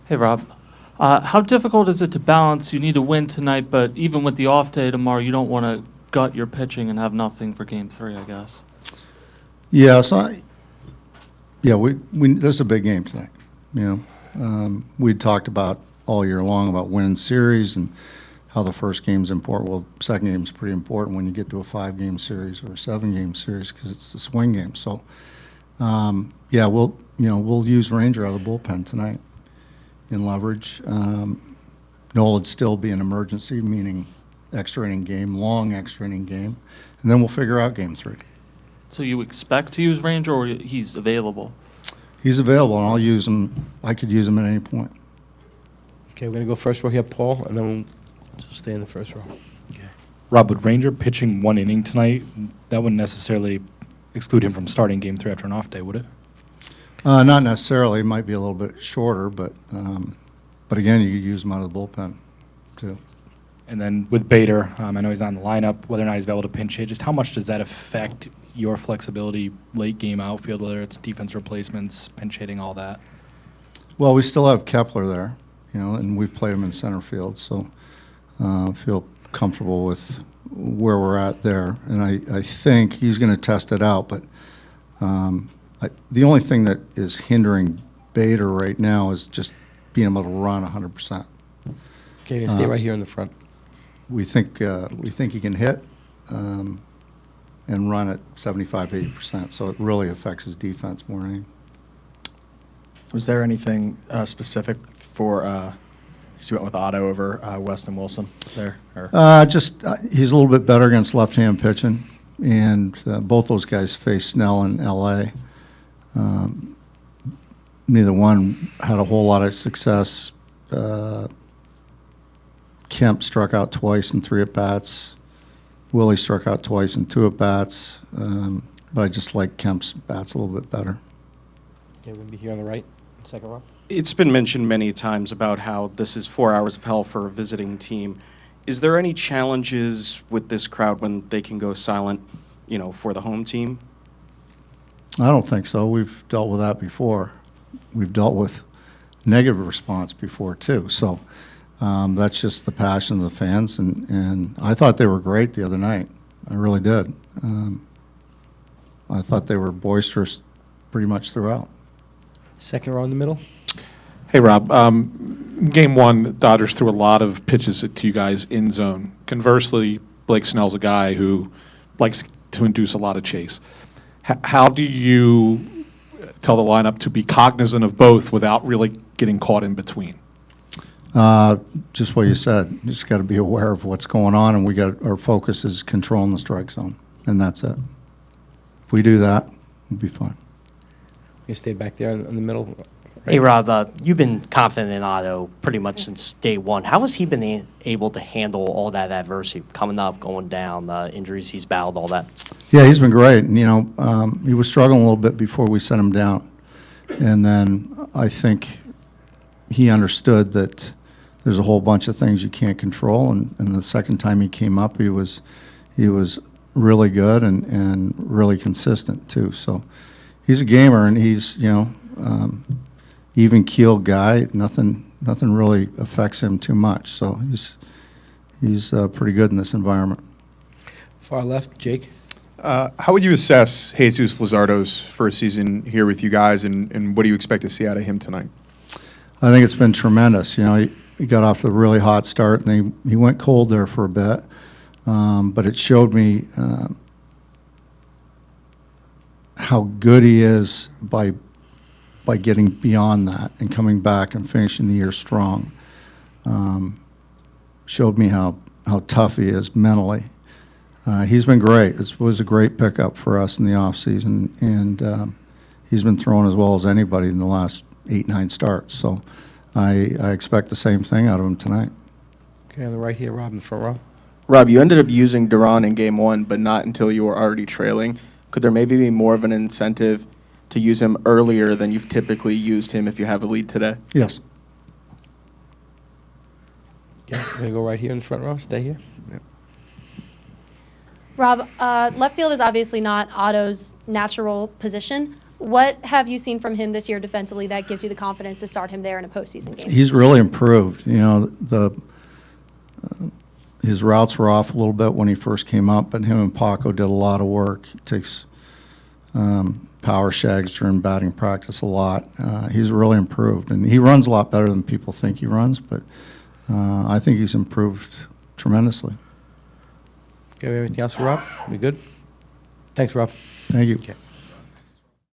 Hey, Rob. How difficult is it to balance? You need to win tonight, but even with the off day tomorrow, you don't want to gut your pitching and have nothing for Game 3, I guess. Yeah, this is a big game tonight. We talked about all year long about winning series and how the first game's important. Well, the second game's pretty important when you get to a 5-game series or a 7-game series because it's the swing game. So, we'll use Ranger out of the bullpen tonight in leverage. Noel would still be an emergency, meaning extra inning game, long extra inning game, and then we'll figure out Game 3. So you expect to use Ranger, or he's available? He's available, and I'll use him. I could use him at any point. Okay, we're going to go first row here, Paul, and then we'll stay in the first row. Okay. Rob, with Ranger pitching 1 inning tonight, that wouldn't necessarily exclude him from starting Game 3 after an off day, would it? Not necessarily. It might be a little bit shorter, but again, you could use him out of the bullpen, too. And then with Bader, I know he's not in the lineup, whether or not he's available to pinch hit, just how much does that affect your flexibility late game outfield, whether it's defense replacements, pinch hitting, all that? Well, we still have Kepler there, and we've played him in center field, so I feel comfortable with where we're at there. And I think he's going to test it out, but the only thing that is hindering Bader right now is just being able to run 100%. Okay, stay right here in the front. We think he can hit and run at 75-80%, so it really affects his defense more than anything. Was there anything specific for you went with Otto over Weston Wilson there? He's a little bit better against left-hand pitching, and both those guys faced Snell in L.A. Neither one had a whole lot of success. Kemp struck out twice in 3 at-bats. Willie struck out twice in 2 at-bats. But I just like Kemp's bats a little bit better. Okay, we're going to be here on the right, second row. It's been mentioned many times about how this is 4 hours of hell for a visiting team. Is there any challenges with this crowd when they can go silent, for the home team? I don't think so. We've dealt with that before. We've dealt with negative response before, too. So that's just the passion of the fans. And I thought they were great the other night. I really did. I thought they were boisterous pretty much throughout. Second row in the middle. Hey, Rob. Game 1, Dodgers threw a lot of pitches to you guys in zone. Conversely, Blake Snell's a guy who likes to induce a lot of chase. How do you tell the lineup to be cognizant of both without really getting caught in between? Just what you said. You just got to be aware of what's going on, and our focus is controlling the strike zone, and that's it. If we do that, we'll be fine. You stayed back there in the middle. Hey, Rob, you've been confident in Otto pretty much since day one. How has he been able to handle all that adversity, coming up, going down, the injuries he's battled, all that? Yeah, he's been great. And, he was struggling a little bit before we sent him down. And then I think he understood that there's a whole bunch of things you can't control. And the second time he came up, he was really good and really consistent, too. So he's a gamer, and he's, even-keeled guy. Nothing really affects him too much. So he's pretty good in this environment. Far left, Jake. How would you assess Jesus Luzardo's first season here with you guys, and what do you expect to see out of him tonight? I think it's been tremendous. He got off to a really hot start, and he went cold there for a bit. But it showed me how good he is by getting beyond that and coming back and finishing the year strong. Showed me how tough he is mentally. He's been great. It was a great pickup for us in the offseason, and he's been throwing as well as anybody in the last 8-9 starts. So I expect the same thing out of him tonight. Okay, on the right here, Rob, in the front row. Rob, you ended up using Duran in Game 1, but not until you were already trailing. Could there maybe be more of an incentive to use him earlier than you've typically used him if you have a lead today? Yes. Yeah, we're going to go right here in the front row. Stay here. Yep. Rob, left field is obviously not Otto's natural position. What have you seen from him this year defensively that gives you the confidence to start him there in a postseason game? He's really improved. You know, his routes were off a little bit when he first came up, but him and Paco did a lot of work. He takes power shags during batting practice a lot. He's really improved, and he runs a lot better than people think he runs, but I think he's improved tremendously. Okay, anything else for Rob? We good? Thanks, Rob. Thank you. Okay.